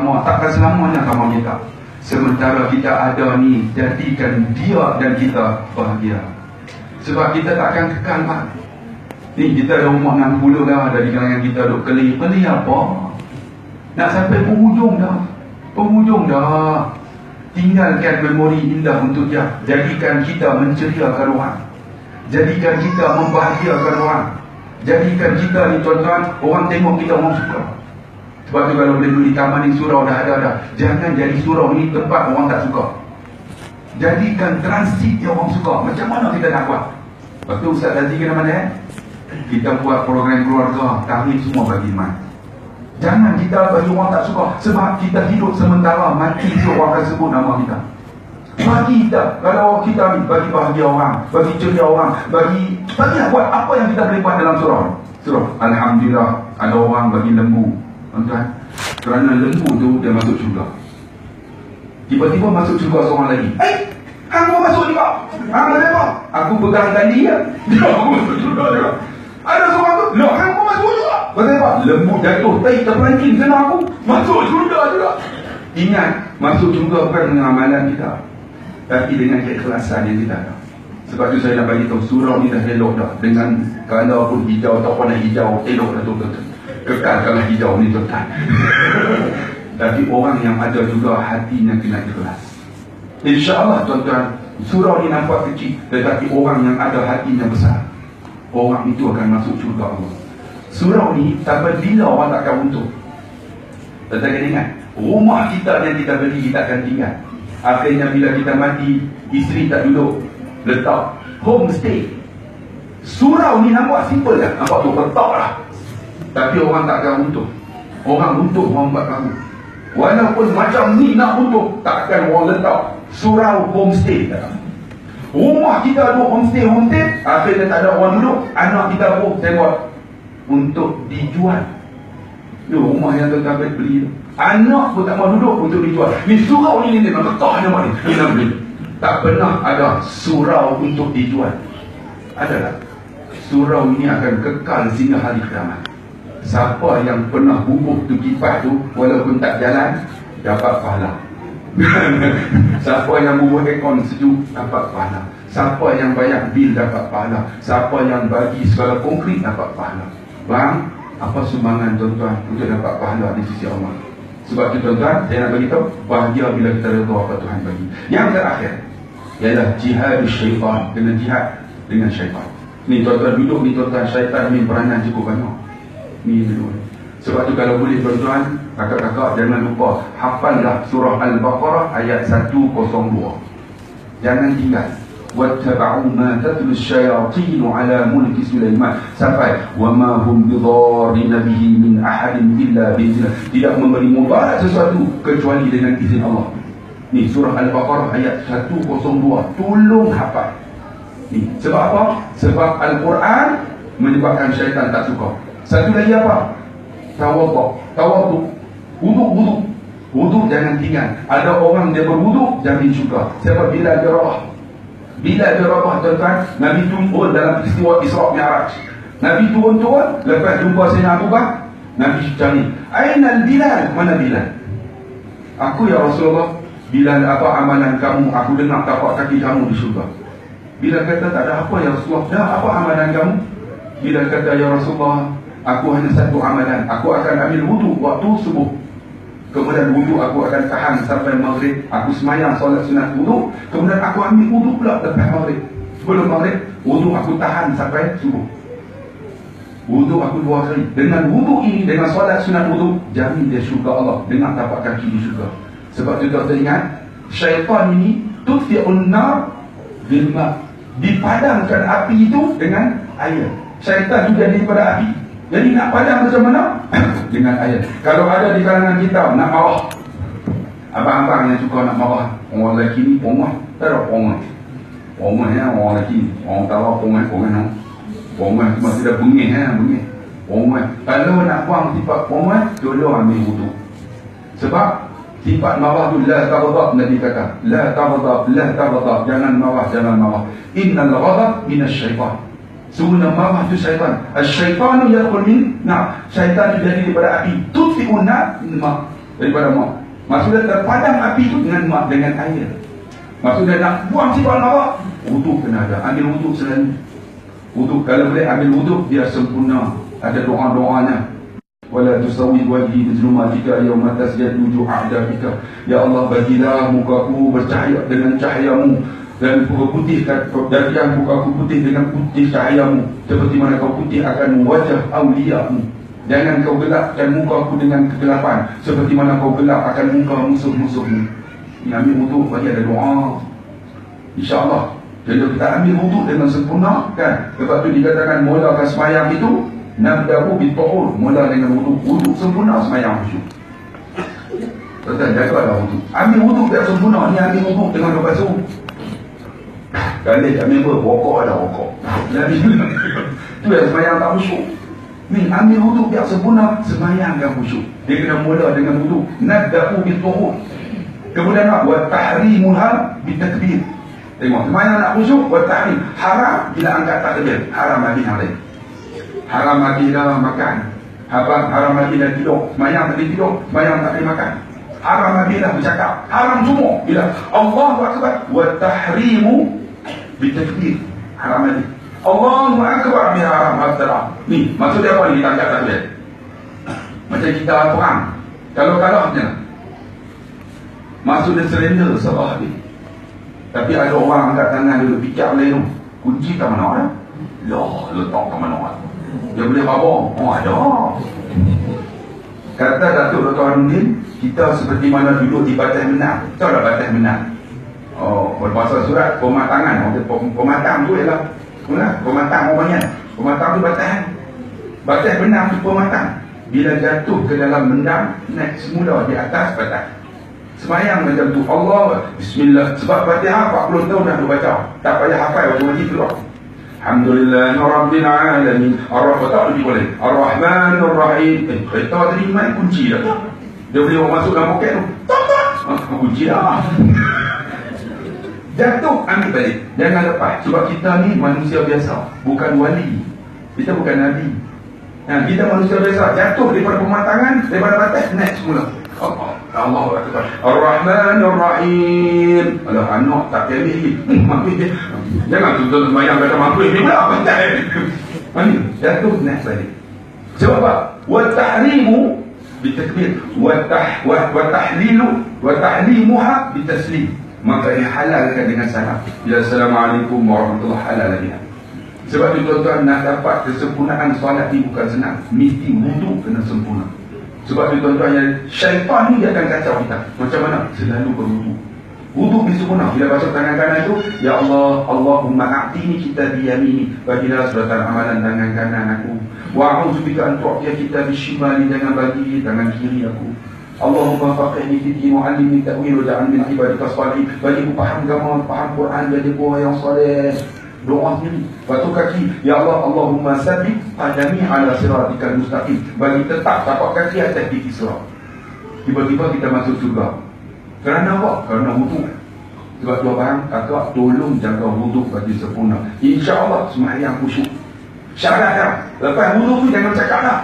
lama, takkan selamanya sama kita. Sementara kita ada ni, jadikan dia dan kita bahagia. Sebab kita takkan kekal, Pak. Ni kita dah umur 60 dah, dari kalangan kita duk keli apa? Nak sampai penghujung dah. Penghujung dah. Tinggalkan memori indah untuk dia. Jadikan kita menceriakan orang. Jadikan kita membahagiakan orang. Jadikan kita ni tuan-tuan, orang tengok kita orang suka. Sebab tu kalau boleh duduk di taman ni, surau dah ada dah. Jangan jadi surau ni tempat orang tak suka. Jadikan transit yang orang suka. Macam mana kita nak buat? Lepas tu Ustaz Aziz kena mana kita buat program keluarga, tahniah semua bagi iman. Jangan kita bagi orang tak suka. Sebab kita hidup sementara, mati orang akan sebut nama kita. Bagi kita, kalau kita ni bagi bahagia orang, bagi ceria orang, bagi nak buat apa yang kita boleh buat dalam surau. Surau Alhamdulillah, ada orang bagi lembu, tuan-tuan. Kerana lembu tu dia masuk syurga. Tiba-tiba masuk syurga seorang lagi. Hang mau masuk juga. Hang apa? Aku pegang tali ya. Dia masuk syurga juga. Ada seorang tu, loh, hang mau masuk juga. Kenapa? Lembu jatuh, tai terperanting kena aku. Masuk syurga juga. Ingat, masuk syurga bukan dengan amalan kita, tapi dengan keikhlasan yang kita ada. Sebab tu saya nak bagi tahu, surau ni dah elok dah. Dengan kalau pun hijau atau warna hijau, elok dah tu. Kekal kalau hijau ni tuan-tuan. Tapi orang yang ada juga hatinya kena ikhlas. InsyaAllah tuan-tuan, surau ni nampak kecil, tetapi orang yang ada hatinya besar, orang itu akan masuk syurga Allah. Surau ni sampai bila orang takkan untung. Tuan-tuan kena ingat, rumah kita yang kita beli, kita akan tinggal. Akhirnya bila kita mati, isteri tak duduk, letak homestay. Surau ni nampak simple lah, nampak tu letak lah. Tapi orang takkan untung. Orang untung orang buat kamu. Walaupun macam ni nak untung, takkan orang letak surau homestay. Rumah kita duduk homestay, akhirnya tak ada orang duduk. Anak kita pun tengok untuk dijual. Itu rumah yang tuan-tuan beli tu, anak pun tak mau duduk untuk dijual. Ni surau ni memang letak nama ni, ni nak beli. Tak pernah ada surau untuk dijual. Adalah surau ini akan kekal sehingga hari kiamat. Siapa yang pernah bubuh tu kipas tu, walaupun tak jalan, dapat pahala. Siapa yang bubuh aircon sejuk, dapat pahala. Siapa yang bayar bil, dapat pahala. Siapa yang bagi segala konkret, dapat pahala. Bang, apa sumbangan tuan-tuan untuk dapat pahala di sisi Allah? Sebab itu tuan-tuan, saya nak beritahu, bahagia bila kita redha apa Tuhan bagi. Yang terakhir ialah jihad syaitan. Kena jihad dengan syaitan. Ni tuan-tuan duduk ni tuan-tuan, syaitan ni peranan cukup banyak. Ni dulu. Sebab tu kalau boleh tuan-tuan, kakak-kakak jangan lupa hafallah surah Al-Baqarah ayat 102. Jangan tinggal. وَاتَّبَعُوا مَا تَتْلُو الشَّيَاطِينُ عَلَى مُلْكِ سُلَيْمَانَ sampai وَمَا هُمْ بِضَارِّينَ بِهِ مِنْ أَحَدٍ إِلَّا بِإِذْنِهِ, tidak memberi mudarat sesuatu kecuali dengan izin Allah. Ni surah Al-Baqarah ayat 102. Tolong hafal. Ni sebab apa? Sebab Al-Quran menyebabkan syaitan tak suka. Satu lagi apa? Tawaduk. Wuduk jangan tinggal. Ada orang dia berwuduk jamin syurga. Siapa? Bilal bin Rabah. Bilal bin Rabah tuan-tuan, Nabi turun dalam peristiwa Isra' Mi'raj. Nabi turun lepas jumpa Sayyidina Abu Bakar, Nabi cari, "Aina Bilal?" Mana Bilal? "Aku ya Rasulullah." "Bilal, apa amalan kamu? Aku dengar tapak kaki kamu di syurga." Bilal kata, "Tak ada apa ya Rasulullah." "Dah, apa amalan kamu?" Bilal kata, "Ya Rasulullah, aku hanya satu amalan. Aku akan ambil wuduk waktu subuh. Kemudian wuduk aku akan tahan sampai maghrib. Aku semayang solat sunat wuduk. Kemudian aku ambil wuduk pula lepas maghrib. Sebelum maghrib, wuduk aku tahan sampai subuh. Wuduk aku 2 kali. Dengan wuduk ini, dengan solat sunat wuduk, jamin dia syurga Allah. Dengan tapak kaki di syurga. Sebab tu kita ingat, syaitan ini tutfi'un nar bil ma'. Dipadamkan api itu dengan air. Syaitan juga daripada api. Jadi nak padam macam mana? Dengan air. Kalau ada di kalangan kita nak marah, abang-abang yang suka nak marah, orang lelaki ni pongah, tak ada pongah. Pongah ya, orang lelaki, orang tahu pongah Pongah cuma sudah bengih. Pongah. Kalau nak buang sifat pongah, tolong ambil wuduk. Sebab sifat marah tu la taghdab, Nabi kata. La taghdab. Jangan marah. Innal ghadab minasyaitan. Sungguhnya marah itu syaitan. Asyaitanu yadkhul min nar. Syaitan itu jadi daripada api. Tutfi'un nar. daripada mak. Maksudnya terpadam api itu dengan air. Maksudnya nak buang sifat marah, wudu kena ada. Ambil wudu selalu. Wudu, kalau boleh ambil wudu biar sempurna. Ada doa-doanya. Wala tusawi wajhi bizluma jika yauma tasjad wujuh a'dabika. Ya Allah, bagilah mukaku bercahaya dengan cahayamu, dan putihkan jadikan mukaku putih dengan putih cahayamu, seperti mana kau putih akan wajah awliyamu. Jangan kau gelapkan mukaku dengan kegelapan, seperti mana kau gelap akan muka musuh-musuhmu. Ini ambil wudu bagi ada doa, InsyaAllah. Jadi kita ambil wudu dengan sempurna kan. Sebab tu dikatakan mulakan semayang itu nabda'u bit-tuhur, mula dengan wudu. Wudu sempurna semayang khusyuk. Tuan-tuan, jagalah wudu. Ambil wudu biar sempurna. Ni ambil wudu dengan lepas tu. Kali ambil apa? Rokok ada rokok. Jadi tu yang semayang tak khusyuk. Ni ambil wudu biar sempurna, semayang kan khusyuk. Dia kena mula dengan wudu. Nabda'u bit-tuhur. Kemudian apa? Wa tahrimuha bitakbir. Tengok, semayang nak khusyuk, wa tahrim. Haram bila angkat takbir. Haram lagi yang lain. Haram mati dalam makan, haram mati dah tidur, semayang tak boleh tidur, semayang tak boleh makan, haram mati dah bercakap, haram semua. Bila Allahu Akbar wa tahrimu bitakbir, haram mati. Allahu Akbar bi haram haram. Ni maksud dia apa ni? Kita angkat takbir macam kita perang, kalau kalah macam mana? Maksud dia surrender salah habis. Tapi ada orang angkat tangan dulu, fikir lain tu, kunci kat mana dah? Lah, letak kat mana dah? Dia boleh babak. Oh, ada. Kata Datuk Dr. Harudin, kita seperti mana duduk di batas menang. Tahu tak batas menang? Oh, berbahasa surat pematangan. Pematang tu ialah pematang orangnya. Pematang tu batas. Batas menang tu pematang. Bila jatuh ke dalam mendang, naik semula di atas batas. Semayang macam tu. Allah, bismillah. Sebab Fatihah 40 tahun dah baca. Tak payah hafal waktu wajib keluar. Alhamdulillah Rabbil Alamin. Ar-Rahman lebih boleh. Ar-Rahmanur Rahim. Kita tadi main kunci dah. Dia boleh masuk dalam poket tu. Kunci dah. Jatuh, ambil balik. Jangan lepas. Sebab kita ni manusia biasa, bukan wali. Kita bukan Nabi. Nah, kita manusia biasa. Jatuh daripada pematangan, daripada batas, naik semula. Allahu Akbar. Ar-Rahmanur Rahim. Alah, anak tak pilih lagi. Mampu dia. Jangan tuntut semayang kata mampu ni pula. Mana? Jatuh naik balik. Sebab apa? Wa tahrimu bitakbir. Wa tahlimuha bitaslim. Maka dihalalkan dengan salam. Ya, Assalamualaikum warahmatullahi halal lagi. Sebab itu tuan-tuan, nak dapat kesempurnaan solat ni bukan senang. Mesti wudu kena sempurna. Sebab itu tuan-tuan, yang syaitan ni dia akan kacau kita. Macam mana? Selalu berwudu. Wudu di sempurna. Bila basuh tangan kanan itu, Ya Allah, Allahumma a'tini kita biyamini. Bagilah suratan amalan tangan kanan aku. Wa'udzubika an tu'tiya kita bishimali. Jangan bagi tangan kiri aku. Allahumma faqihni fi din wa 'allimni ta'wil wa ja'alni min ibadika shalihin. Bagi aku faham agama, faham Quran, jadi buah yang soleh. Doa sendiri. Batu kaki, Ya Allah, Allahumma sabbit qadami ala siratikal mustaqim. Bagi tetap tapak kaki atas titik sirat. Tiba-tiba kita masuk surga. Kerana apa? Kerana wudu. Sebab tu abang kata, tolong jaga wudu bagi sempurna. InsyaAllah sembahyang khusyuk. Syarat dah. Lepas wudu tu jangan cakap dah.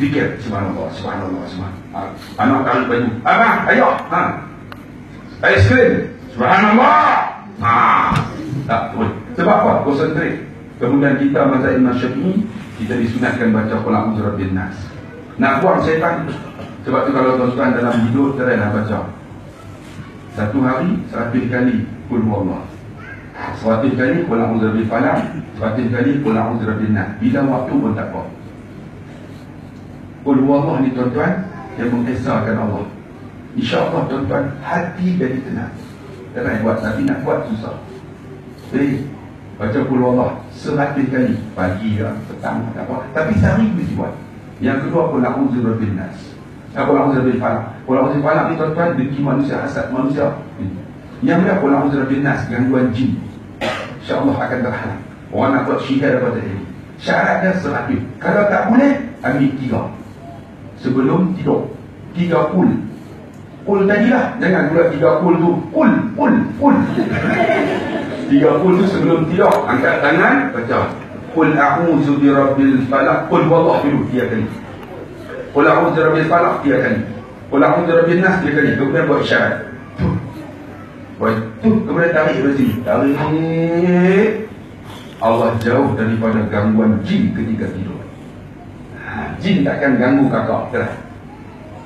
Zikir, subhanallah, subhanallah, subhanallah. Anak taruh baju. Abang, ayo. Aiskrim. Subhanallah. Tak boleh. Sebab apa? Konsentrate. Kemudian kita mazhab Imam Syafi'i, kita disunatkan baca qul a'udzu birabbin nas. Nak buang syaitan. Sebab tu kalau tuan-tuan dalam hidup teranglah baca. Satu hari 100 kali qul huwallah. 100 kali qul a'udzu birabbil falaq, 100 kali qul a'udzu birabbin nas. Bila waktu pun tak apa. Qul huwallah ni tuan-tuan yang mengesahkan Allah. InsyaAllah tuan-tuan, hati jadi tenang. Jangan buat, tapi nak buat susah. Jadi, baca qul huwallah 100 kali. Pagi ke, petang, tak apa. Tapi sehari mesti buat. Yang kedua, qul a'udzu birabbin nas. Qul a'udzu birabbil falaq. Qul a'udzu birabbil falaq ni tuan-tuan, dengki manusia, hasad manusia. Yang kedua, qul a'udzu birabbin nas, gangguan jin. InsyaAllah akan terhalang. Orang nak buat syihir apa tadi. Syaratnya 100. Kalau tak boleh, ambil 3. Sebelum tidur. 3 qul. Qul tadilah. Jangan pula 3 qul tu. Qul. 3 qul tu sebelum tidur. Angkat tangan, baca. Qul a'udzu birabbil falaq. Qul huwallah dulu 3 kali. Qul a'udzu birabbil falaq 3 kali. Qul a'udzu birabbin nas 3 kali, kemudian buat isyarat. Buat kemudian tarik dari sini. Tarik. Allah jauh daripada gangguan jin ketika tidur. Jin takkan ganggu kakak,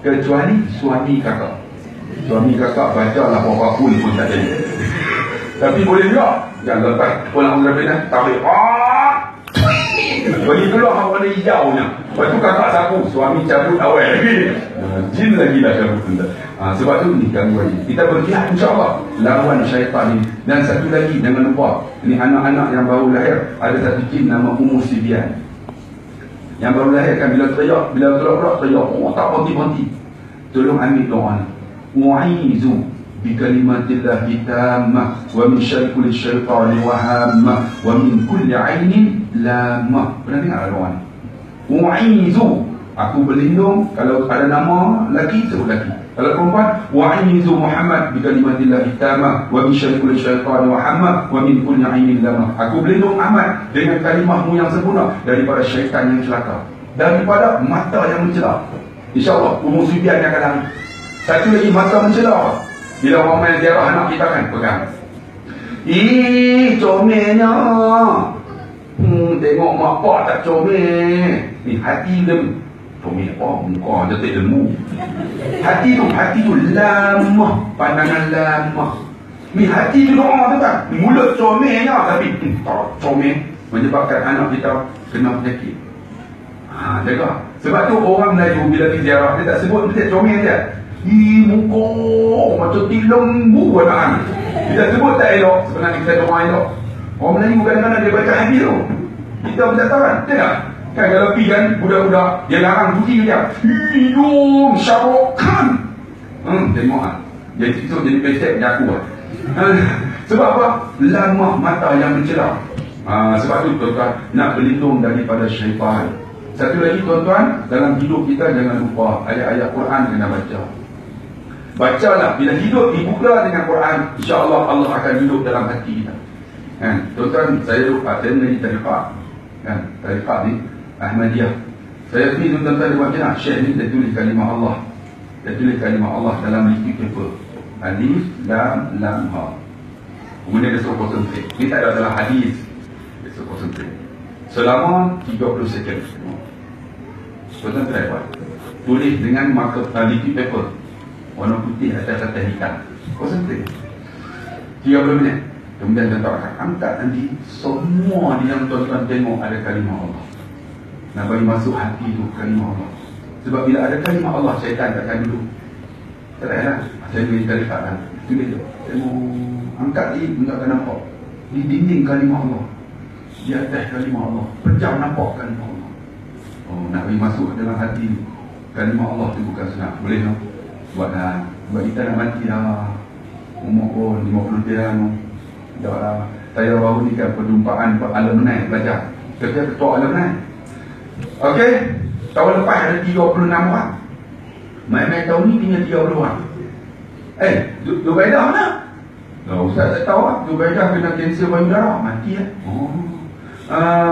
kecuali suami kakak. Suami kakak bacalah apa pun tak jadi. Tapi boleh juga. Jangan lepas pulang benar-benar tarik. Bagi keluar warna hijaunya. Lepas tu kakak sapu, suami cabut awal lagi. Jin lagi dah cabut benda. Sebab tu ni gangguan jin. Kita berjihad insya-Allah lawan syaitan ni. Dan satu lagi jangan lupa, ini anak-anak yang baru lahir, ada satu jin nama Ummu Sibian. Yang baru lahir kan bila teriak, bila teriak, tak berhenti-henti. Tolong ambil doa ni. Wa'izu bi kalimatillahi tammah wa min syarri kulli syaitani wa hammah wa min kulli 'ainin lamah. Pernah dengar doa ni? Wa'izu, aku berlindung. Kalau ada nama lelaki, sebut lelaki. Kalau perempuan, wa'izu Muhammad bi kalimatillahi tammah wa min syarri kulli syaitani wa hammah wa min kulli 'ainin lamah. Aku berlindung Ahmad dengan kalimahmu yang sempurna daripada syaitan yang celaka, daripada mata yang mencela. InsyaAllah Ummu Sibian yang akan lari. Satu lagi mata mencela. Bila orang main ziarah anak kita kan pegang. Comelnya. Tengok mak pak tak comel. Ni hati dia. Comel apa? Muka detik lemu. Hati tu lamah. Pandangan lamah. Ni hati tu doa tu kan. Mulut comelnya tapi tak comel. Menyebabkan anak kita kena penyakit. Jaga. Sebab tu orang Melayu bila pergi ziarah, dia tak sebut dia comel dia. Muka macam lembu anak. Kita sebut tak elok. Sebenarnya kita doa elok. Orang Melayu kadang-kadang dia baca hadis tu. Kita pun tak tahu kan. Tengok. Kan kalau pergi kan budak-budak, dia larang puji dia. Hidung Syarokhan. Tengok lah. Dia esok jadi pesek jaku lah. Sebab apa? Lamah mata yang mencela. Sebab tu tuan-tuan nak berlindung daripada syaitan. Satu lagi tuan-tuan, dalam hidup kita jangan lupa ayat-ayat Quran kena baca. Bacalah, bila hidup dibuka dengan Quran, insya-Allah Allah akan hidup dalam hati kita. Kan? Tuan-tuan, saya mengaji tariqah. Kan? Tariqah ni Ahmadiyah. Saya pergi tuan-tuan di Madinah, Syekh ni dia tulis kalimah Allah. Dia tulis kalimah Allah dalam liquid paper. Alif, lam, lam, ha. Kemudian dia suruh konsentrate. Ini tak ada dalam hadis. Dia suruh konsentrate selama 30 second. Tuan-tuan try buat. Tulis dengan marker liquid paper warna putih atas hitam. Konsentrate 30 minit. Kemudian tuan-tuan akan angkat nanti semua yang tuan-tuan tengok ada kalimah Allah. Nak bagi masuk hati tu kalimah Allah. Sebab bila ada kalimah Allah, syaitan takkan duduk. Tak payahlah. Saya beri tarikat kan. Tulis tu. Tengok. Angkat ni, tak akan nampak. Di dinding kalimah Allah. Di atas kalimah Allah. Pejam nampak kalimah Allah. Nak bagi masuk dalam hati tu. Kalimah Allah tu bukan senang. Boleh tak? Buatlah. Sebab kita nak mati lah. Umur pun 50 tahun. Dah lah. Saya baru ni kan perjumpaan alumni belajar. Saya ketua alumni. Okey. Tahun lepas ada 36 orang. Main-main tahun ni tinggal 30 orang. Zubaidah mana? Ustaz tak tahu lah. Zubaidah kena kanser payudara. Mati lah.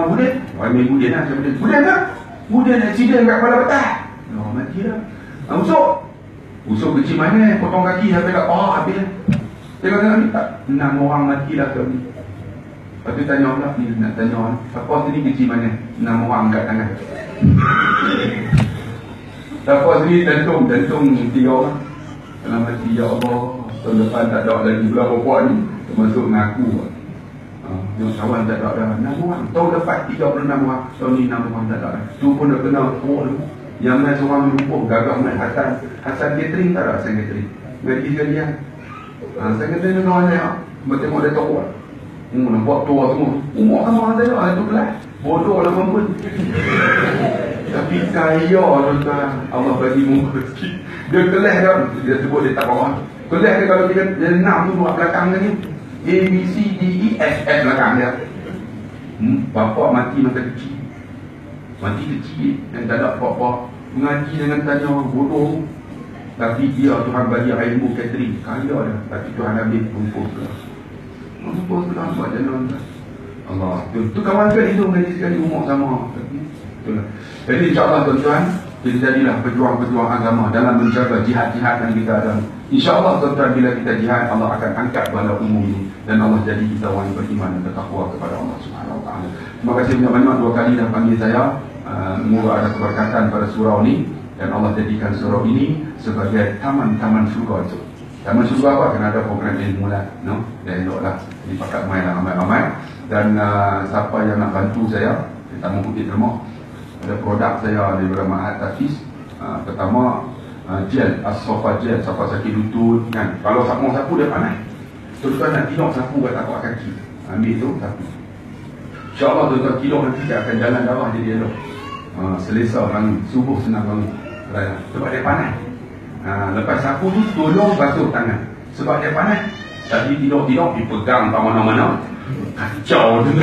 Budin? Budin lah. Budin tak? Budin aksiden kat Kuala Betas. Mati lah. Usuk? Usuk kecil mana? Potong kaki sampai kat bawah habis lah. Tengok-tengok ni tak? 6 orang mati lah ke ni. Lepas tu tanya pula ni, nak tanya siapa sini kecil mana? 6 orang angkat tangan. Siapa sini tentung 3 orang. Kalau mati, ya Allah, tahun depan tak ada lagi berapa puan ni, termasuk ngaku. Yang kawan tak ada dah 6 orang. Tahun depan 36 orang, tahun ni 6 orang tak ada dah. Tu pun dah kenal tu. Yang mana seorang lumpuh gagah main Hasan Catering tak ada Hasan Catering. Ngaji sekalian. Hasan Catering tu orang dia. Tengok dia tahu lah. Nampak tua semua. Umur sama orang tengok tu kelas. Bodoh lah pun. Tapi kaya tuan-tuan. Allah bagi muka sikit. Dia kelas dia. Dia sebut dia tak bawah. Kelas dia kalau dia 6 tu buat belakang dia ni. A, B, C, D, E, F, F belakang dia. Bapak mati masa kecil. Mati kecil. Yang tak ada apa-apa. Mengaji dengan tanya bodoh. Tapi dia Tuhan bagi ilmu catering. Kaya dia. Tapi Tuhan ambil rumput ke. Rumput ke lah. Buat jalan. Allah. Tu kawan kan hidup ngaji sekali umur sama. Itulah. Jadi insyaAllah tuan-tuan. Jadi jadilah pejuang-pejuang agama dalam menjaga jihad-jihad yang kita ada. InsyaAllah tuan-tuan, bila kita jihad, Allah akan angkat bala umum ini dan Allah jadi kita orang yang beriman dan bertakwa kepada Allah Subhanahu Wa Taala. Terima kasih banyak-banyak, 2 kali dah panggil saya. Semoga ada keberkatan pada surau ini dan Allah jadikan surau ini sebagai taman-taman syurga itu. Taman syurga apa? Kena ada program ilmu lah, no? Dan eloklah. Jadi pakat main lah ramai-ramai. Dan siapa yang nak bantu saya, kita mengikuti terma. Ada produk saya daripada Mahat Hafiz. Pertama, gel, sofa gel, sofa sakit lutut kan. Kalau sapu dia panas, tuan-tuan nak tidur sapu kat tapak kaki, ambil tu sapu. InsyaAllah tuan-tuan tidur nanti dia akan jalan darah jadi elok. Selesa bangun, subuh senang bangun. Sebab dia panas. Lepas sapu tu tolong basuh tangan. Sebab dia panas. Tadi tidur-tidur dipegang tak mana-mana, kacau tu.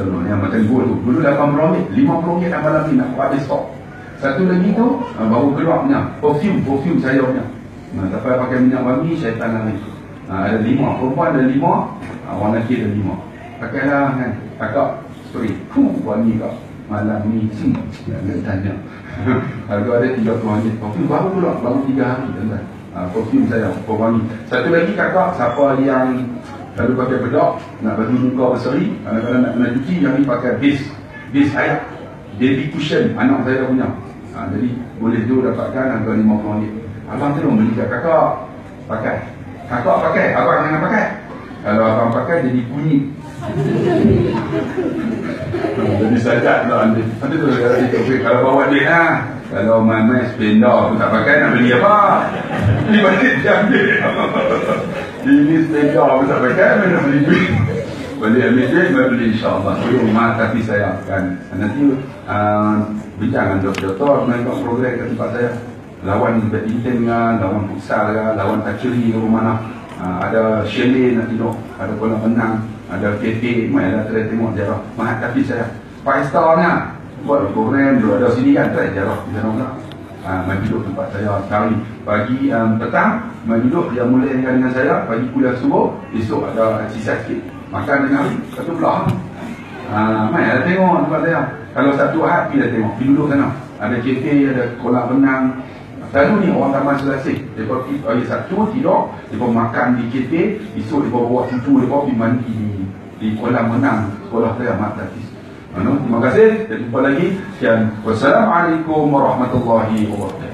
Yang macam gua tu dulu RM80, RM50 dah malam ni nak habis stok. Satu lagi tu baru keluar punya perfume saya punya. Sampai pakai minyak wangi syaitan lagi. Ada 5 perempuan, ada 5 orang lelaki, ada 5. Pakailah kan kakak spray wangi kak malam ni jangan tanya. Harga ada RM30. Perfume baru keluar, baru 3 hari tuan-tuan. Perfume saya wangi. Satu lagi kakak, siapa yang lalu pakai bedak, nak bagi muka berseri, kadang-kadang nak kena cuci, yang ni pakai base air, baby cushion, anak saya dah punya. Jadi boleh tu dapatkan harga RM50. Abang tolong beli kat kakak, pakai. Kakak pakai, abang jangan pakai. Kalau abang pakai jadi bunyi. Jadi sajak lah nanti. Nanti tu kalau bawa duit lah. Kalau main-main spender aku tak pakai, nak beli apa? Beli balik dia ambil. Ini spender aku tak pakai, nak beli duit. Boleh ambil duit, beli insyaAllah. Rumah tapi saya akan nanti bincang dengan doktor menengok program ke tempat saya. Lawan badminton kan, lawan futsal kan, lawan archery ke mana. Ada chalet nak tidur, ada kolam renang, ada kafe, mainlah saya tengok jarah. Mahat tapi saya 5 star nya. Buat program dulu ada sini kan, try jarah di sana. Main duduk tempat saya sekali pagi, petang main duduk, dia mulai dengan saya pagi kuliah subuh, esok ada exercise sikit, makan dengan satu belah. Main ada tengok tempat saya. Kalau satu Ahad pergi dah tengok, pergi duduk sana. Ada kafe, ada kolam renang. Selalu ni orang Taman Selasih, mereka pergi hari Sabtu tidur, mereka makan di kafe, esok mereka bawa cucu mereka pergi mandi di kolam renang sekolah saya Mahat Hafiz. Terima kasih, dan jumpa lagi. Sekian. Wassalamualaikum warahmatullahi wabarakatuh.